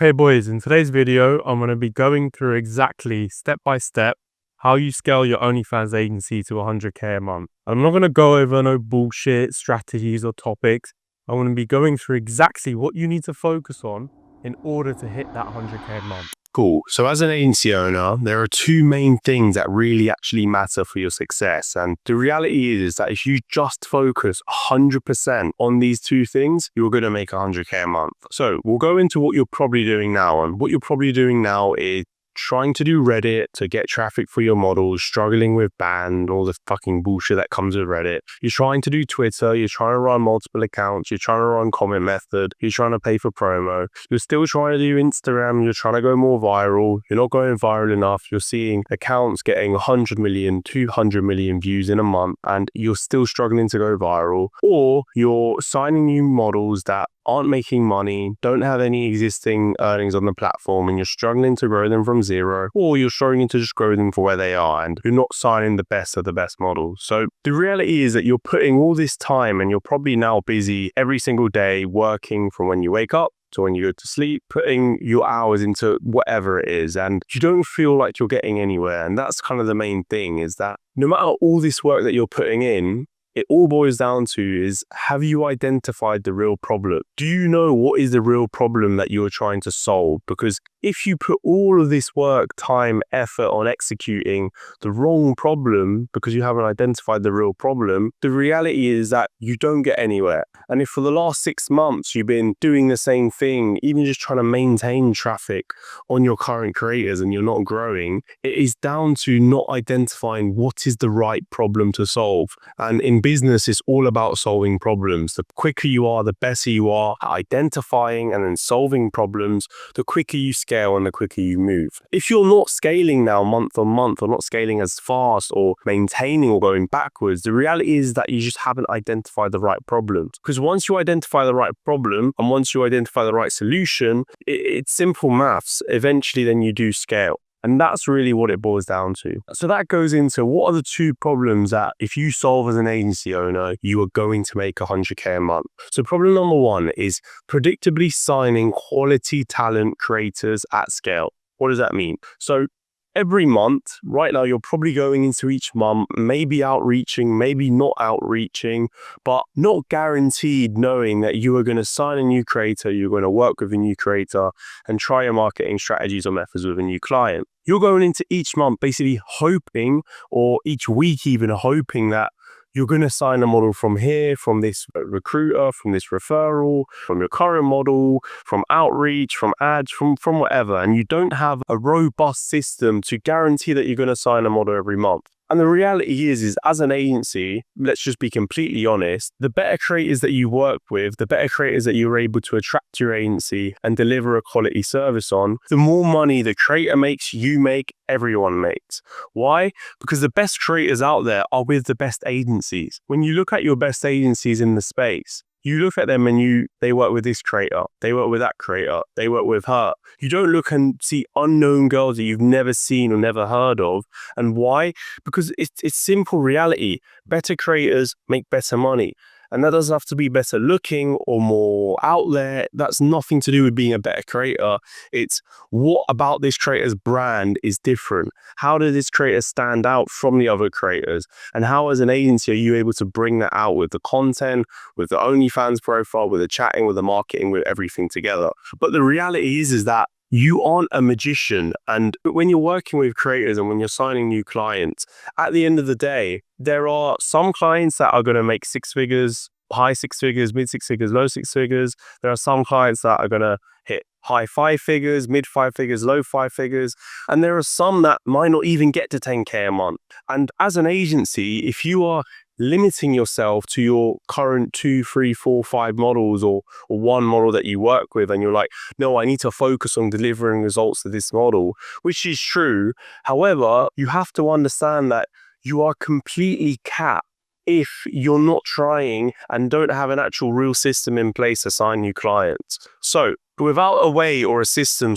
Okay boys, in today's video, I'm going to be going through exactly step by step how you scale your OnlyFans agency to 100k a month. I'm not going to go over no bullshit strategies or topics. I'm going to be going through exactly what you need to focus on in order to hit that 100k a month. Cool. So as an agency owner, there are two main things that really actually matter for your success. And the reality is that if you just focus 100% on these two things, you're going to make 100k a month. So we'll go into what you're probably doing now. And what you're probably doing now is trying to do Reddit to get traffic for your models, struggling with band, all the fucking bullshit that comes with Reddit. You're trying to do Twitter, you're trying to run multiple accounts, you're trying to run comment method, you're trying to pay for promo, you're still trying to do Instagram, you're trying to go more viral, you're not going viral enough, you're seeing accounts getting 100 million, 200 million views in a month, and you're still struggling to go viral, or you're signing new models that aren't making money, don't have any existing earnings on the platform, and you're struggling to grow them from zero, or you're struggling to just grow them for where they are, and you're not signing the best of the best models. So the reality is that you're putting all this time, and you're probably now busy every single day working from when you wake up to when you go to sleep, putting your hours into whatever it is, and you don't feel like you're getting anywhere. And that's kind of the main thing, is that no matter all this work that you're putting in, it all boils down to is, have you identified the real problem? Do you know what is the real problem that you're trying to solve? Because if you put all of this work, time, effort on executing the wrong problem because you haven't identified the real problem, the reality is that you don't get anywhere. And if for the last 6 months you've been doing the same thing, even just trying to maintain traffic on your current creators and you're not growing, it is down to not identifying what is the right problem to solve. And in business, it's all about solving problems. The quicker you are, the better you are at identifying and then solving problems, the quicker you scale and the quicker you move. If you're not scaling now month on month, or not scaling as fast, or maintaining or going backwards, the reality is that you just haven't identified the right problems. Because once you identify the right problem and once you identify the right solution, it's simple maths. Eventually then you do scale. And that's really what it boils down to. So that goes into what are the two problems that if you solve as an agency owner, you are going to make 100k a month. So problem number one is predictably signing quality talent creators at scale. What does that mean? So every month, right now, you're probably going into each month, maybe outreaching, maybe not outreaching, but not guaranteed knowing that you are going to sign a new creator, you're going to work with a new creator and try your marketing strategies or methods with a new client. You're going into each month basically hoping, or each week even hoping, that you're going to sign a model from here, from this recruiter, from this referral, from your current model, from outreach, from ads, from whatever. And you don't have a robust system to guarantee that you're going to sign a model every month. And the reality is as an agency, let's just be completely honest, the better creators that you work with, the better creators that you're able to attract to your agency and deliver a quality service on, the more money the creator makes, you make, everyone makes. Why? Because the best creators out there are with the best agencies. When you look at your best agencies in the space, you look at them and they work with this creator, they work with that creator, they work with her. You don't look and see unknown girls that you've never seen or never heard of. And why? Because it's simple reality. Better creators make better money. And that doesn't have to be better looking or more out there. That's nothing to do with being a better creator. It's what about this creator's brand is different. How does this creator stand out from the other creators? And how, as an agency, are you able to bring that out with the content, with the OnlyFans profile, with the chatting, with the marketing, with everything together? But the reality is that you aren't a magician. And when you're working with creators and when you're signing new clients, at the end of the day, there are some clients that are going to make 6 figures, high 6 figures, mid 6 figures, low 6 figures. There are some clients that are going to hit high 5 figures, mid 5 figures, low 5 figures. And there are some that might not even get to 10k a month. And as an agency, if you are limiting yourself to your current 2, 3, 4, 5 models, or one model that you work with, and you're like, no, I need to focus on delivering results to this model, which is true. However, you have to understand that you are completely capped if you're not trying and don't have an actual real system in place to sign new clients. So without a way or a system,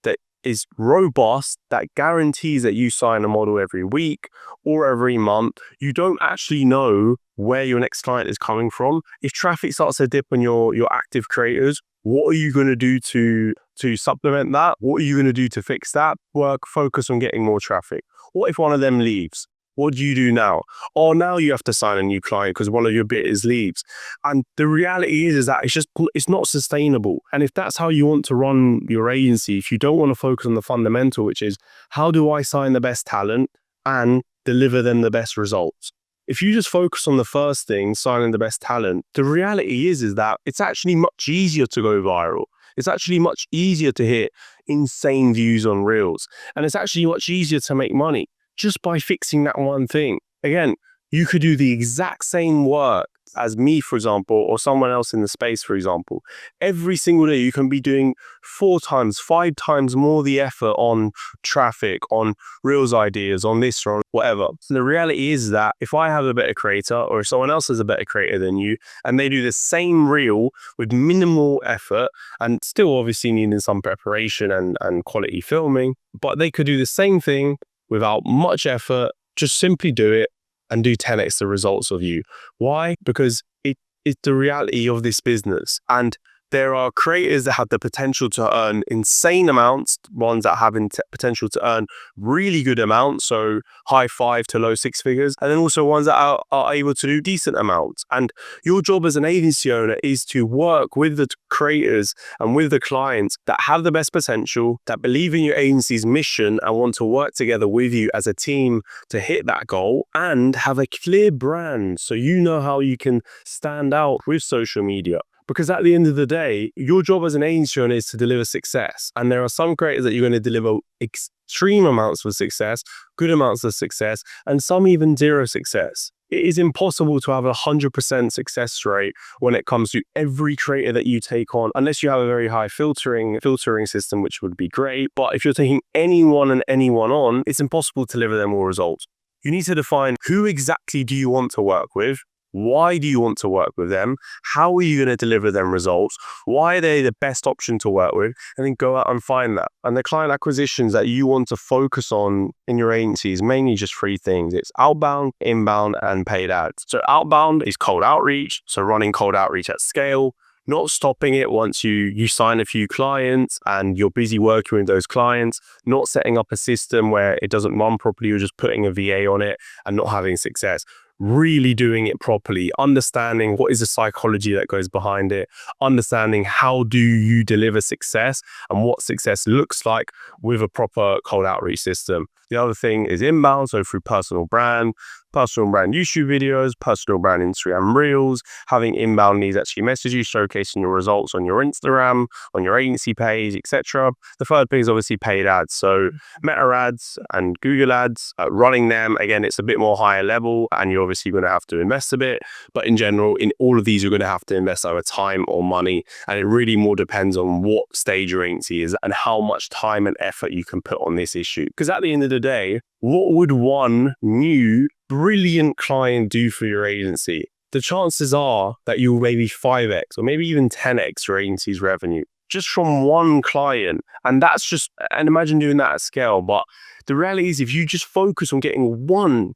that is robust, that guarantees that you sign a model every week or every month, you don't actually know where your next client is coming from. If traffic starts to dip on your active creators, what are you going to do to to supplement that? What are you going to do to fix that? Focus on getting more traffic. What if one of them leaves? What do you do now? Oh, now you have to sign a new client because one of your bidders leaves. And the reality is that it's not sustainable. And if that's how you want to run your agency, if you don't want to focus on the fundamental, which is how do I sign the best talent and deliver them the best results? If you just focus on the first thing, signing the best talent, the reality is that it's actually much easier to go viral. It's actually much easier to hit insane views on Reels. And it's actually much easier to make money just by fixing that one thing. Again, you could do the exact same work as me, for example, or someone else in the space, for example. Every single day, you can be doing 4 times, 5 times more the effort on traffic, on Reels ideas, on this or whatever. So the reality is that if I have a better creator or if someone else is a better creator than you, and they do the same reel with minimal effort and still obviously needing some preparation and quality filming, but they could do the same thing without much effort, just simply do it and do 10x the results of you. Why? Because it's the reality of this business. And there are creators that have the potential to earn insane amounts, ones that have potential to earn really good amounts, so high 5 to low 6 figures, and then also ones that are able to do decent amounts. And your job as an agency owner is to work with the creators and with the clients that have the best potential, that believe in your agency's mission and want to work together with you as a team to hit that goal, and have a clear brand so you know how you can stand out with social media. Because at the end of the day, your job as an agency owner is to deliver success. And there are some creators that you're going to deliver extreme amounts of success, good amounts of success, and some even zero success. It is impossible to have a 100% success rate when it comes to every creator that you take on, unless you have a very high filtering system, which would be great. But if you're taking anyone and anyone on, it's impossible to deliver them all results. You need to define who exactly do you want to work with. Why do you want to work with them? How are you going to deliver them results? Why are they the best option to work with? And then go out and find that. And the client acquisitions that you want to focus on in your agency is mainly just 3 things. It's outbound, inbound, and paid ads. So outbound is cold outreach. So running cold outreach at scale, not stopping it once you sign a few clients and you're busy working with those clients, not setting up a system where it doesn't run properly, you're just putting a VA on it and not having success. Really doing it properly, understanding what is the psychology that goes behind it, understanding how do you deliver success and what success looks like with a proper cold outreach system. The other thing is inbound, so through personal brand YouTube videos, personal brand Instagram Reels, having inbound leads actually message you, showcasing your results on your Instagram, on your agency page, etc. The third thing is obviously paid ads. So Meta ads and Google ads, running them, again, it's a bit more higher level and you're obviously going to have to invest a bit. But in general, in all of these, you're going to have to invest either time or money. And it really more depends on what stage your agency is and how much time and effort you can put on this issue. Because at the end of the day, what would one new brilliant client do for your agency? The chances are that you'll maybe 5x or maybe even 10x your agency's revenue just from one client. And imagine doing that at scale. But the reality is, if you just focus on getting one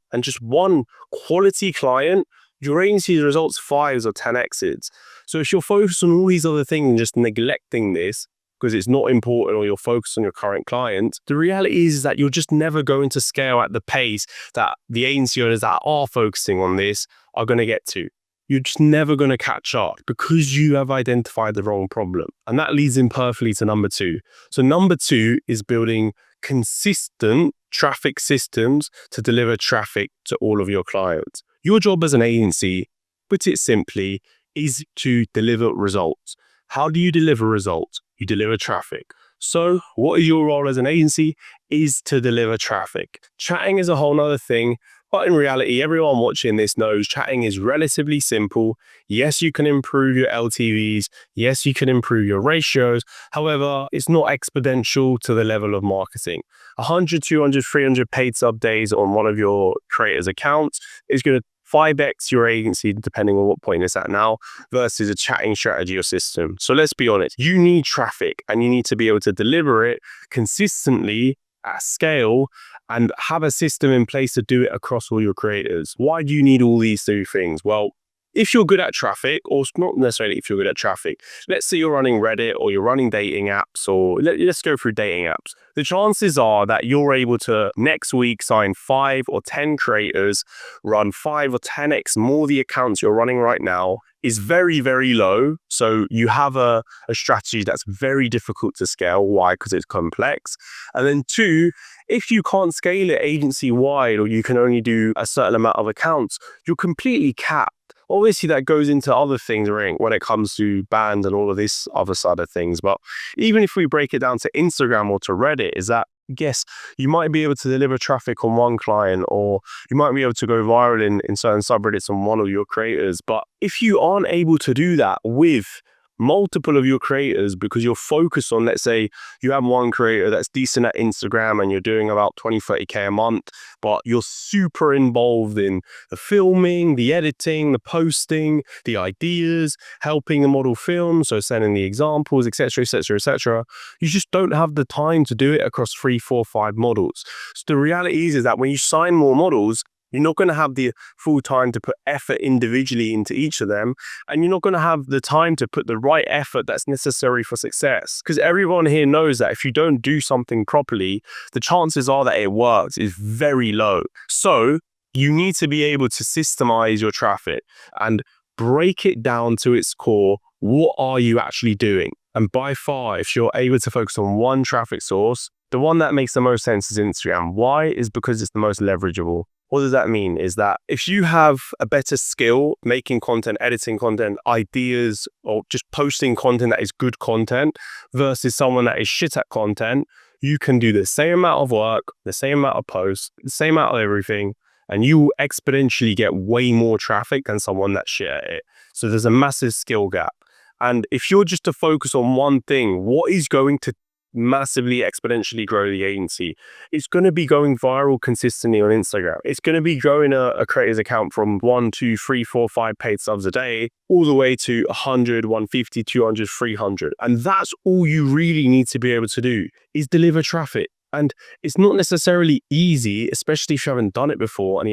quality client, your agency's results 5s or 10x's. So if you're focused on all these other things and just neglecting this, because it's not important, or you're focused on your current client, the reality is that you're just never going to scale at the pace that the agency owners that are focusing on this are going to get to. You're just never going to catch up because you have identified the wrong problem. And that leads in perfectly to number 2. So number 2 is building consistent traffic systems to deliver traffic to all of your clients. Your job as an agency, put it simply, is to deliver results. How do you deliver results? You deliver traffic. So what is your role as an agency? Is to deliver traffic. Chatting is a whole nother thing, but in reality, everyone watching this knows chatting is relatively simple. Yes, you can improve your LTVs. Yes, you can improve your ratios. However, it's not exponential to the level of marketing. 100, 200, 300 paid sub days on one of your creators' accounts is going to 5x your agency, depending on what point it's at now, versus a chatting strategy or system. So let's be honest, you need traffic and you need to be able to deliver it consistently at scale and have a system in place to do it across all your creators. Why do you need all these 3 things? Well, if you're good at traffic, or not necessarily if you're good at traffic, let's say you're running Reddit or you're running dating apps, or let's go through dating apps. The chances are that you're able to next week sign 5 or 10 creators, run 5 or 10x more the accounts you're running right now, is very, very low. So you have a strategy that's very difficult to scale. Why? Because it's complex. And then 2, if you can't scale it agency wide, or you can only do a certain amount of accounts, you're completely capped. Obviously, that goes into other things, right, when it comes to bands and all of this other side of things. But even if we break it down to Instagram or to Reddit, is that, yes, you might be able to deliver traffic on one client, or you might be able to go viral in certain subreddits on one of your creators. But if you aren't able to do that with multiple of your creators, because you're focused on, let's say you have one creator that's decent at Instagram and you're doing about 20-30K a month, but you're super involved in the filming, the editing, the posting, the ideas, helping the model film, so sending the examples, etc., etc., etc. You just don't have the time to do it across 3, 4, 5 models. So the reality is that when you sign more models, you're not going to have the full time to put effort individually into each of them. And you're not going to have the time to put the right effort that's necessary for success. Because everyone here knows that if you don't do something properly, the chances are that it works is very low. So you need to be able to systemize your traffic and break it down to its core. What are you actually doing? And by far, if you're able to focus on one traffic source, the one that makes the most sense is Instagram. Why? Is because it's the most leverageable. What does that mean? Is that if you have a better skill making content, editing content, ideas, or just posting content that is good content versus someone that is shit at content, you can do the same amount of work, the same amount of posts, the same amount of everything, and you will exponentially get way more traffic than someone that's shit at it. So there's a massive skill gap. And if you're just to focus on one thing, what is going to massively exponentially grow the agency? It's going to be going viral consistently on Instagram. It's going to be growing a creator's account from 1, 2, 3, 4, 5 paid subs a day all the way to 100, 150, 200, 300. And that's all you really need to be able to do, is deliver traffic. And it's not necessarily easy, especially if you haven't done it before and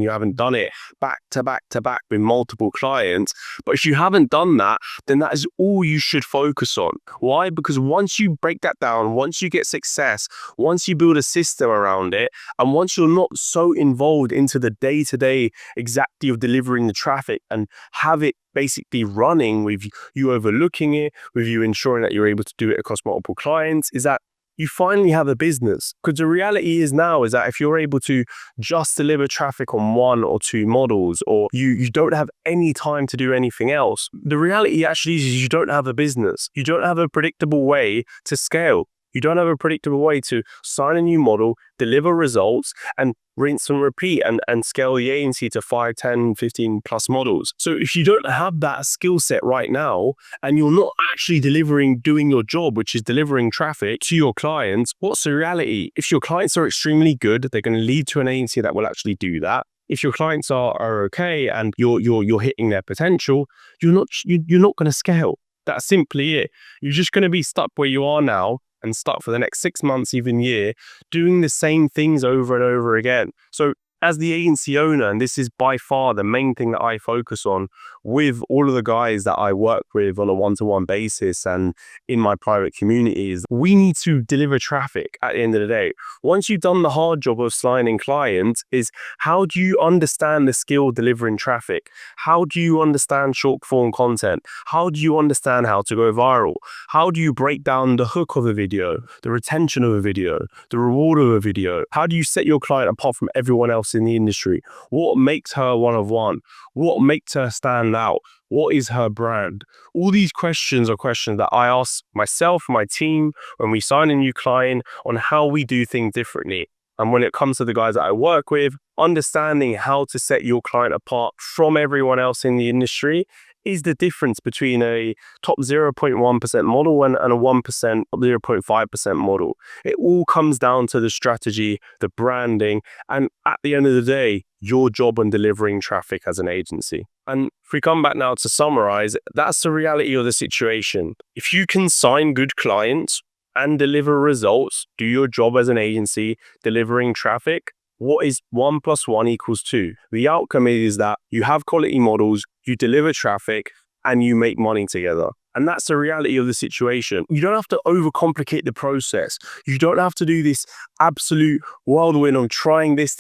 you haven't done it back to back to back with multiple clients. But if you haven't done that, then that is all you should focus on. Why? Because once you break that down, once you get success, once you build a system around it, and once you're not so involved into the day-to-day exactly of delivering the traffic and have it basically running with you overlooking it, with you ensuring that you're able to do it across multiple clients, is that you finally have a business. Because the reality is now is that if you're able to just deliver traffic on 1 or 2 models, or you don't have any time to do anything else, the reality actually is you don't have a business. You don't have a predictable way to scale. You don't have a predictable way to sign a new model, deliver results, and rinse and repeat and scale the agency to 5, 10, 15 plus models. So if you don't have that skill set right now, and you're not actually doing your job, which is delivering traffic to your clients, what's the reality? If your clients are extremely good, they're going to lead to an agency that will actually do that. If your clients are okay and you're hitting their potential, you're not going to scale. That's simply it. You're just going to be stuck where you are now, and stuck for the next 6 months, even year, doing the same things over and over again. So as the agency owner, and this is by far the main thing that I focus on with all of the guys that I work with on a one-to-one basis and in my private communities, we need to deliver traffic at the end of the day. Once you've done the hard job of signing clients, is how do you understand the skill delivering traffic? How do you understand short form content? How do you understand how to go viral? How do you break down the hook of a video, the retention of a video, the reward of a video? How do you set your client apart from everyone else in the industry? What makes her one of one? What makes her stand out? What is her brand? All these questions are questions that I ask myself, my team, when we sign a new client, on how we do things differently. And when it comes to the guys that I work with, understanding how to set your client apart from everyone else in the industry is the difference between a top 0.1% model and a 1%, 0.5% model. It all comes down to the strategy, the branding, and at the end of the day, your job on delivering traffic as an agency. And if we come back now to summarize, that's the reality of the situation. If you can sign good clients and deliver results, do your job as an agency, delivering traffic, what is 1 plus 1 equals 2? The outcome is that you have quality models, you deliver traffic, and you make money together. And that's the reality of the situation. You don't have to overcomplicate the process. You don't have to do this absolute whirlwind of trying this,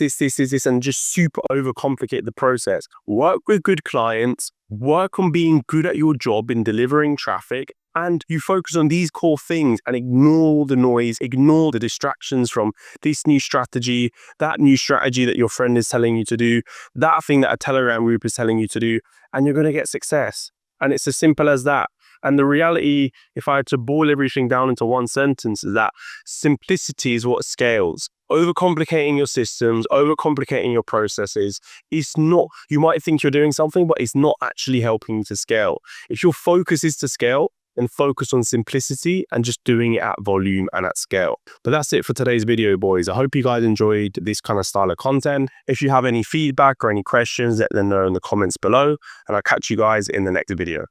and just super overcomplicate the process. Work with good clients, work on being good at your job in delivering traffic, and you focus on these core things and ignore the noise, ignore the distractions from this new strategy, that new strategy that your friend is telling you to do, that thing that a Telegram group is telling you to do, and you're going to get success. And it's as simple as that. And the reality, if I had to boil everything down into one sentence, is that simplicity is what scales. Overcomplicating your systems, overcomplicating your processes is not, you might think you're doing something, but it's not actually helping you to scale. If your focus is to scale, then focus on simplicity and just doing it at volume and at scale. But that's it for today's video, boys. I hope you guys enjoyed this kind of style of content. If you have any feedback or any questions, let them know in the comments below, and I'll catch you guys in the next video.